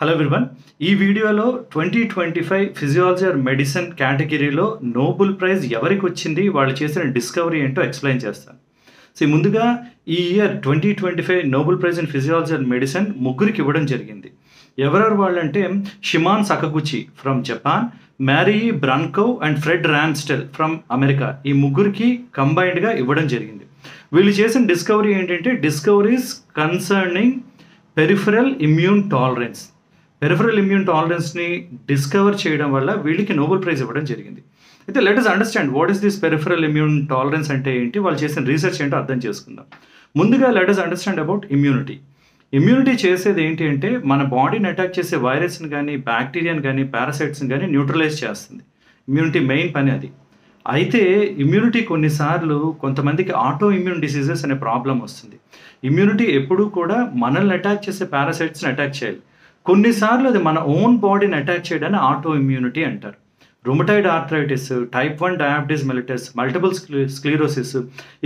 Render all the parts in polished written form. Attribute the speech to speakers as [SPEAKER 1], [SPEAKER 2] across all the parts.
[SPEAKER 1] Hello everyone. ఈ వీడియోలో 2025 physiology are medicine కేటగిరీలో నోబెల్ ప్రైజ్ ఎవరికి వచ్చింది, వాళ్ళు చేసిన డిస్కవరీ ఏంటో ఎక్స్ప్లెయిన్ చేస్తాను. ముందుగా ఈ year 2025 Nobel prize in physiology and medicine ముగ్గురికి ఇవ్వడం జరిగింది. ఎవరెవరు వాళ్ళంటే Shimon Sakaguchi from Japan, Mary Brunkow and Fred Ramsdell from America. ఈ ముగ్గురికి కంబైన్డ్గా ఇవ్వడం జరిగింది. వీళ్ళు చేసిన డిస్కవరీ ఏంటంటే discoveries concerning peripheral immune tolerance. Peripheral immune టాలరెన్స్ని డిస్కవర్ చేయడం వల్ల వీళ్ళకి నోబెల్ ప్రైజ్ ఇవ్వడం జరిగింది. అయితే let us understand what is this peripheral immune tolerance అంటే ఏంటి, వాళ్ళు చేసిన రీసెర్చ్ ఏంటో అర్థం చేసుకుందాం. ముందుగా let us understand about immunity. Immunity చేసేది ఏంటి అంటే మన బాడీని అటాక్ చేసే వైరస్ని కానీ, బ్యాక్టీరియాని కానీ, పారాసైట్స్ని కానీ న్యూట్రలైజ్ చేస్తుంది. ఇమ్యూనిటీ మెయిన్ పని అది. అయితే ఇమ్యూనిటీ కొన్నిసార్లు కొంతమందికి ఆటో ఇమ్యూన్ డిసీజెస్ అనే ప్రాబ్లం వస్తుంది. ఇమ్యూనిటీ ఎప్పుడూ కూడా మనల్ని అటాక్ చేసే పారాసైట్స్ని అటాక్ చేయాలి. కొన్నిసార్లు అది మన ఓన్ బాడీని అటాక్ చేయడాన్ని ఆటో ఇమ్యూనిటీ అంటారు. Rheumatoid arthritis, type 1 diabetes mellitus, multiple sclerosis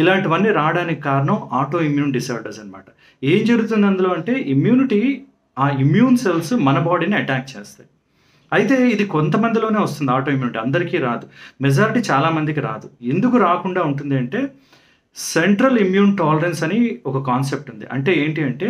[SPEAKER 1] ఇలాంటివన్నీ రావడానికి కారణం ఆటో ఇమ్యూన్ డిసార్డర్స్ అనమాట. ఏం జరుగుతుంది అందులో అంటే ఇమ్యూనిటీ, ఆ ఇమ్యూన్ సెల్స్ మన బాడీని అటాక్ చేస్తాయి. అయితే ఇది కొంతమందిలోనే వస్తుంది ఆటో ఇమ్యూనిటీ, అందరికీ రాదు. మెజారిటీ చాలామందికి రాదు. ఎందుకు రాకుండా ఉంటుంది అంటే సెంట్రల్ ఇమ్యూన్ టాలరెన్స్ అని ఒక కాన్సెప్ట్ ఉంది. అంటే ఏంటి అంటే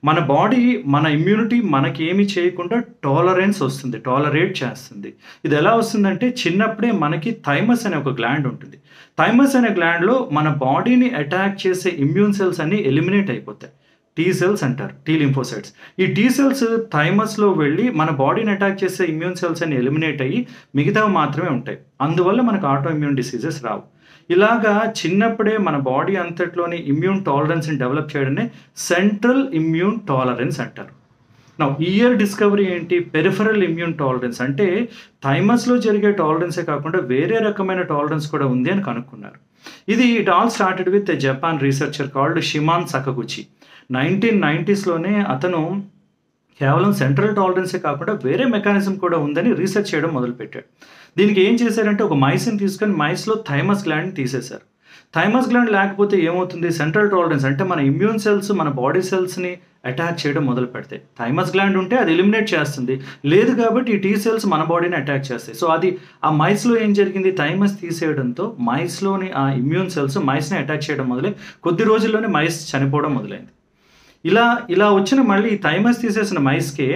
[SPEAKER 1] మన బాడీ మన ఇమ్యూనిటీ మనకి ఏమి చేయకుండా టాలరెన్స్ వస్తుంది, టాలరేట్ చేస్తుంది. ఇది ఎలా వస్తుందంటే చిన్నప్పుడే మనకి థైమస్ అనే ఒక గ్లాండ్ ఉంటుంది. థైమస్ అనే గ్లాండ్లో మన బాడీని అటాక్ చేసే ఇమ్యూన్ సెల్స్ అన్ని ఎలిమినేట్ అయిపోతాయి. టీ సెల్స్ అంటారు, టీ లింఫోసైట్స్. ఈ టీ సెల్స్ థైమస్లో వెళ్ళి మన బాడీని అటాక్ చేసే ఇమ్యూన్ సెల్స్ అన్ని ఎలిమినేట్ అయ్యి మిగతావి మాత్రమే ఉంటాయి. అందువల్ల మనకు ఆటో ఇమ్యూన్ డిసీజెస్ రావు. ఇలాగా చిన్నప్పుడే మన బాడీ అంతట్లోని ఇమ్యూన్ టాలరెన్స్ని డెవలప్ చేయడమే సెంట్రల్ ఇమ్యూన్ టాలరెన్స్ అంటారు. నా ఇయర్ డిస్కవరీ ఏంటి, పెరిఫరల్ ఇమ్యూన్ టాలరెన్స్. అంటే థైమస్లో జరిగే టాలరెన్సే కాకుండా వేరే రకమైన టాలరెన్స్ కూడా ఉంది అని కనుక్కున్నారు. It all started with Japan researcher called Shimon Sakaguchi. 1990స్లోనే అతను కేవలం సెంట్రల్ టాలరెన్సే కాకుండా వేరే మెకానిజం కూడా ఉందని రీసెర్చ్ చేయడం మొదలుపెట్టాడు. దీనికి ఏం చేశారంటే ఒక మైస్ని తీసుకొని మైస్లో థైమస్ గ్లాండ్ని తీసేశారు. థైమస్ గ్లాండ్ లేకపోతే ఏమవుతుంది, సెంట్రల్ టాలరెన్స్ అంటే మన ఇమ్యూన్ సెల్స్ మన బాడీ సెల్స్ని అటాక్ చేయడం మొదలు పెడతాయి. థైమస్ గ్లాండ్ ఉంటే అది ఎలిమినేట్ చేస్తుంది, లేదు కాబట్టి ఈ టీ సెల్స్ మన బాడీని అటాక్ చేస్తాయి. సో అది ఆ మైస్లో ఏం జరిగింది, థైమస్ తీసేయడంతో మైస్లోని ఆ ఇమ్యూన్ సెల్స్ మైస్ని అటాక్ చేయడం మొదలై కొద్ది రోజుల్లోనే మైస్ చనిపోవడం మొదలైంది. ఇలా వచ్చిన మళ్ళీ ఈ థైమస్ తీసేసిన మైస్కే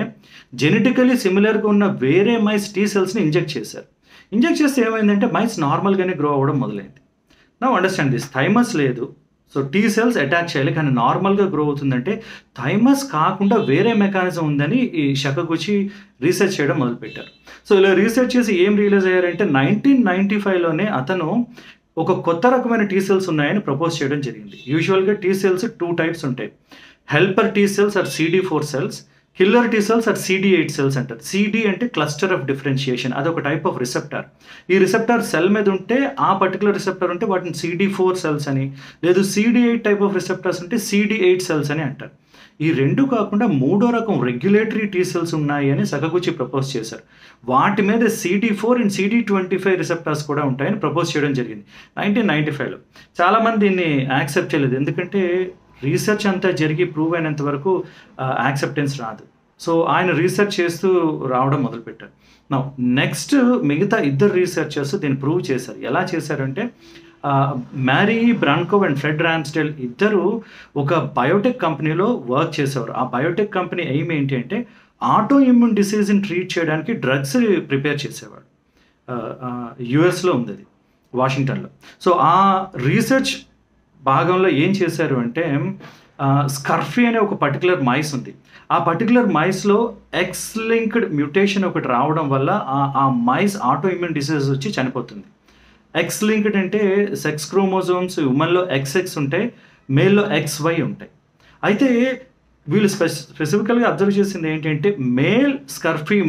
[SPEAKER 1] జెనెటికలీ సిమిలర్గా ఉన్న వేరే మైస్ టీ సెల్స్ని ఇంజెక్ట్ చేశారు. ఇంజెక్ట్ చేస్తే ఏమైందంటే మైస్ నార్మల్గానే గ్రో అవ్వడం మొదలైంది. నౌ అండర్స్టాండ్ దిస్, థైమస్ లేదు, సో టీ సెల్స్ అటాక్ చేయాలి, కానీ నార్మల్గా గ్రో అవుతుందంటే థైమస్ కాకుండా వేరే మెకానిజం ఉందని ఈ సకగుచి రీసెర్చ్ చేయడం మొదలుపెట్టారు. సో ఇలా రీసెర్చ్ చేసి ఏం రియలైజ్ అయ్యారంటే 1995లోనే అతను ఒక కొత్త రకమైన టీ సెల్స్ ఉన్నాయని ప్రపోజ్ చేయడం జరిగింది. యూజువల్గా టీ సెల్స్ 2 టైప్స్ ఉంటాయి. Helper T cells or CD4 cells, killer T cells or CD8 cells అంటారు. CD అంటే క్లస్టర్ ఆఫ్ డిఫరెన్షియేషన్, అదొక టైప్ ఆఫ్ రిసెప్టార్. ఈ రిసెప్టార్ సెల్ మీద ఉంటే ఆ పర్టికులర్ రిసెప్టార్ ఉంటే వాటిని CD4 సెల్స్ అని, లేదు CD8 టైప్ ఆఫ్ రిసెప్టార్స్ ఉంటే CD8 సెల్స్ అని అంటారు. ఈ రెండు కాకుండా 3వ రకం రెగ్యులేటరీ టీ సెల్స్ ఉన్నాయి అని సకగుచి ప్రపోజ్ చేశారు. వాటి మీద CD4 అండ్ CD25 రిసెప్టార్స్ కూడా ఉంటాయని ప్రపోజ్ చేయడం జరిగింది 1995లో. చాలామంది దీన్ని యాక్సెప్ట్ చేయలేదు, ఎందుకంటే రీసెర్చ్ అంతా జరిగి ప్రూవ్ అయినంత వరకు యాక్సెప్టెన్స్ రాదు. సో ఆయన రీసెర్చ్ చేస్తూ రావడం మొదలుపెట్టారు. నా నెక్స్ట్ మిగతా 2 రీసెర్చర్స్ దీన్ని ప్రూవ్ చేశారు. ఎలా చేశారంటే మ్యారీ బ్రాన్కోవ్ అండ్ ఫ్రెడ్ రామ్స్టెల్ ఇద్దరు ఒక బయోటెక్ కంపెనీలో వర్క్ చేసేవారు. ఆ బయోటెక్ కంపెనీ ఎయిమ్ ఏంటి అంటే ఆటో ఇమ్యూన్ డిసీజ్ని ట్రీట్ చేయడానికి డ్రగ్స్ ప్రిపేర్ చేసేవాడు. యుఎస్లో ఉంది అది, వాషింగ్టన్లో. సో ఆ రీసెర్చ్ భాగంలో ఏం చేశారు అంటే స్కర్ఫీ అనే ఒక పర్టికులర్ మైస్ ఉంది. ఆ పర్టికులర్ మైస్లో ఎక్స్ లింక్డ్ మ్యూటేషన్ ఒకటి రావడం వల్ల ఆ మైస్ ఆటో ఇమ్యూన్ డిసీజ్ వచ్చి చనిపోతుంది. ఎక్స్ లింక్డ్ అంటే సెక్స్ క్రోమోజోమ్స్ ఉమెన్లో XX ఉంటాయి, మేల్లో XY ఉంటాయి. అయితే వీళ్ళు స్పెసిఫికల్గా అబ్జర్వ్ చేసింది ఏంటంటే మేల్ స్కర్ఫీ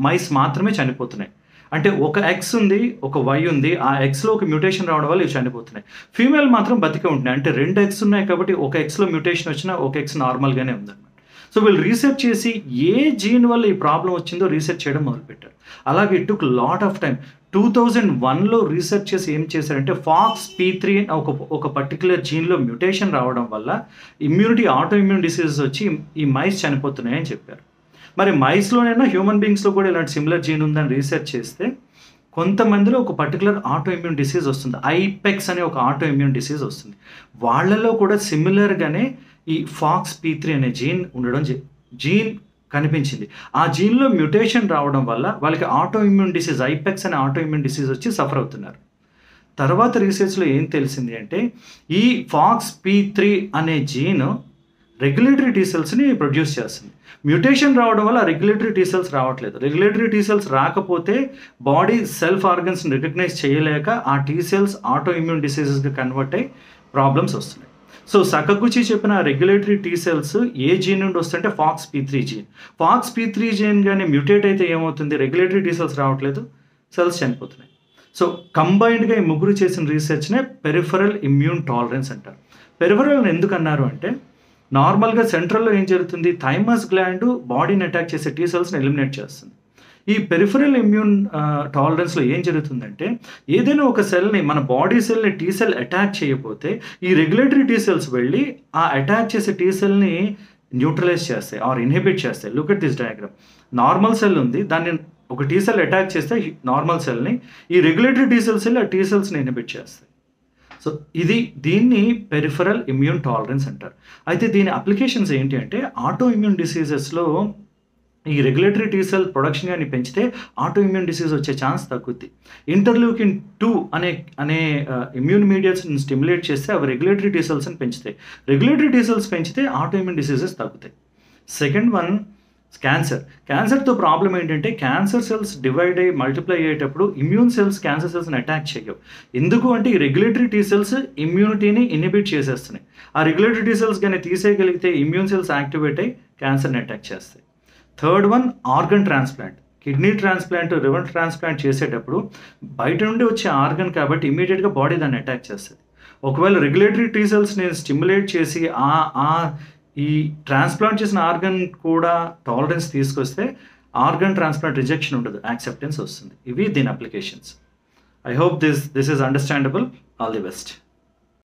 [SPEAKER 1] మైస్ మాత్రమే చనిపోతున్నాయి. అంటే ఒక X ఉంది, ఒక Y ఉంది, ఆ Xలో ఒక మ్యూటేషన్ రావడం వల్ల ఇవి చనిపోతున్నాయి. ఫీమేల్ మాత్రం బతికే ఉంటున్నాయి. అంటే 2 X ఉన్నాయి కాబట్టి ఒక Xలో మ్యూటేషన్ వచ్చినా ఒక X నార్మల్గానే ఉందన్నమాట. సో వీళ్ళు రీసెర్చ్ చేసి ఏ జీన్ వల్ల ఈ ప్రాబ్లం వచ్చిందో రీసెర్చ్ చేయడం మొదలుపెట్టారు. అలాగే it took lot of time. 2001లో రీసెర్చ్ చేసి ఏం చేశారంటే FOXP3 ఒక పర్టికులర్ జీన్లో మ్యూటేషన్ రావడం వల్ల ఇమ్యూనిటీ ఆటో ఇమ్యూన్ డిసీజెస్ వచ్చి ఈ మైస్ చనిపోతున్నాయని చెప్పారు. మరి మైస్‌లోనైనా హ్యూమన్ బీయింగ్స్‌లో కూడా ఇలాంటి సిమిలర్ జీన్ ఉందని రీసెర్చ్ చేస్తే కొంతమందిలో ఒక పర్టిక్యులర్ ఆటో ఇమ్యూన్ డిసీజ్ వస్తుంది. ఐపెక్స్ అనే ఒక ఆటో ఇమ్యూన్ డిసీజ్ వస్తుంది. వాళ్ళలో కూడా సిమిలర్‌గానే ఈ FOXP3 అనే జీన్ ఉండడం జీన్ కనిపించింది. ఆ జీన్‌లో మ్యుటేషన్ రావడం వల్ల వాళ్ళకి ఆటో ఇమ్యూన్ డిసీజ్ ఐపెక్స్ అనే ఆటో ఇమ్యూన్ డిసీజ్ వచ్చి సఫర్ అవుతున్నారు. తర్వాత రీసెర్చ్‌లో ఏం తెలిసింది అంటే ఈ FOXP3 అనే జీన్ రెగ్యులేటరీ టీ సెల్స్‌ని ప్రొడ్యూస్ చేస్తుంది. మ్యుటేషన్ రావడం వల్ల రెగ్యులేటరీ టీ సెల్స్ రావట్లేదు. రెగ్యులేటరీ టీ సెల్స్ రాకపోతే బాడీ సెల్ఫ్ ఆర్గన్స్‌ని రికగ్నైజ్ చేయలేక ఆ టీ సెల్స్ ఆటో ఇమ్యూన్ డిసీజెస్‌గా కన్వర్ట్ అయ్యి ప్రాబ్లమ్స్ వస్తున్నాయి. సో సకగుచి చెప్పిన రెగ్యులేటరీ టీ సెల్స్ ఏ జీన్ నుండి వస్తుంటే FOXP3 జీన్. FOXP3 జీన్ గాని మ్యూటేట్ అయితే ఏమవుతుంది? రెగ్యులేటరీ టీ సెల్స్ రావట్లేదు, సెల్స్ చనిపోతున్నాయి. సో కంబైన్డ్‌గా ఈ ముగ్గురు చేసిన రీసెర్చ్‌నే పెరిఫెరల్ ఇమ్యూన్ టాలరెన్స్ అంటారు. పెరిఫెరల్ ఎందుకు అన్నారు అంటే నార్మల్‌గా సెంట్రల్‌లో ఏం జరుగుతుంది? థైమస్ గ్లాండ్ బాడీని అటాక్ చేసే టీ సెల్స్‌ని ఎలిమినేట్ చేస్తుంది. ఈ పెరిఫెరల్ ఇమ్యూన్ టాలరెన్స్‌లో ఏం జరుగుతుందంటే ఏదైనా ఒక సెల్‌ని మన బాడీ సెల్‌ని టీ సెల్ అటాక్ చేయకపోతే ఈ రెగ్యులేటరీ టీ సెల్స్ వెళ్ళి ఆ అటాక్ చేసే టీ సెల్‌ని న్యూట్రలైజ్ చేస్తాయి ఆర్ ఇన్హిబిట్ చేస్తాయి. Look at this diagram. Normal cell ఉంది. దాన్ని ఒక టీ సెల్ అటాక్ చేస్తే నార్మల్ సెల్‌ని ఈ రెగ్యులేటరీ టీ సెల్స్ వెళ్ళి ఆ టీ సెల్స్‌ని ఇన్హిబిట్ చేస్తాయి. సో దీన్ని పెరిఫెరల్ ఇమ్యూన్ టాలరెన్స్ అంటారు. అయితే దీని అప్లికేషన్స్ ఏంటి అంటే ఆటో ఇమ్యూన్ డిసీజెస్‌లో ఈ రెగ్యులేటరీ టీ సెల్ ప్రొడక్షన్ గాని పెంచితే ఆటో ఇమ్యూన్ డిసీజ్ వచ్చే ఛాన్స్ తగ్గుద్ది. ఇంటర్లూకిన్ 2 అనే ఇమ్యూన్ మీడియేట్స్‌ని స్టిమ్యులేట్ చేస్తే అవి రెగ్యులేటరీ టీ సెల్స్‌ని పెంచుతాయి. రెగ్యులేటరీ టీ సెల్స్ పెంచితే ఆటో ఇమ్యూన్ డిసీజెస్ తగ్గుతాయి. Second one cancer. క్యాన్సర్‌తో ప్రాబ్లమ్ ఏంటంటే క్యాన్సర్ సెల్స్ డివైడ్ అయ్యి మల్టిప్లై అయ్యేటప్పుడు ఇమ్యూన్ సెల్స్ క్యాన్సర్ సెల్స్‌ని అటాక్ చేయవు. ఎందుకు అంటే ఈ రెగ్యులేటరీ టీ సెల్స్ ఇమ్యూనిటీని ఇన్హిబిట్ చేసేస్తున్నాయి. ఆ రెగ్యులేటరీ టీ సెల్స్ గాని తీసేయగలిగితే ఇమ్యూన్ సెల్స్ యాక్టివేట్ అయ్యి క్యాన్సర్‌ని అటాక్ చేస్తాయి. Third one organ transplant. Kidney transplant, liver transplant చేసేటప్పుడు బయట నుండి వచ్చే ఆర్గన్ కాబట్టి ఇమ్మీడియేట్‌గా బాడీ దాన్ని అటాక్ చేస్తది. ఒకవేళ రెగ్యులేటరీ టీ సెల్స్‌ని స్టిమ్యులేట్ చేసి ఈ ట్రాన్స్‌ప్లాంట్ చేసిన ఆర్గన్ కూడా టాలరెన్స్ తీసుకొస్తే ఆర్గన్ ట్రాన్స్‌ప్లాంట్ రిజెక్షన్ ఉండదు, యాక్సెప్టెన్స్ వస్తుంది. ఇవి దీని applications. I hope this is understandable. All the best.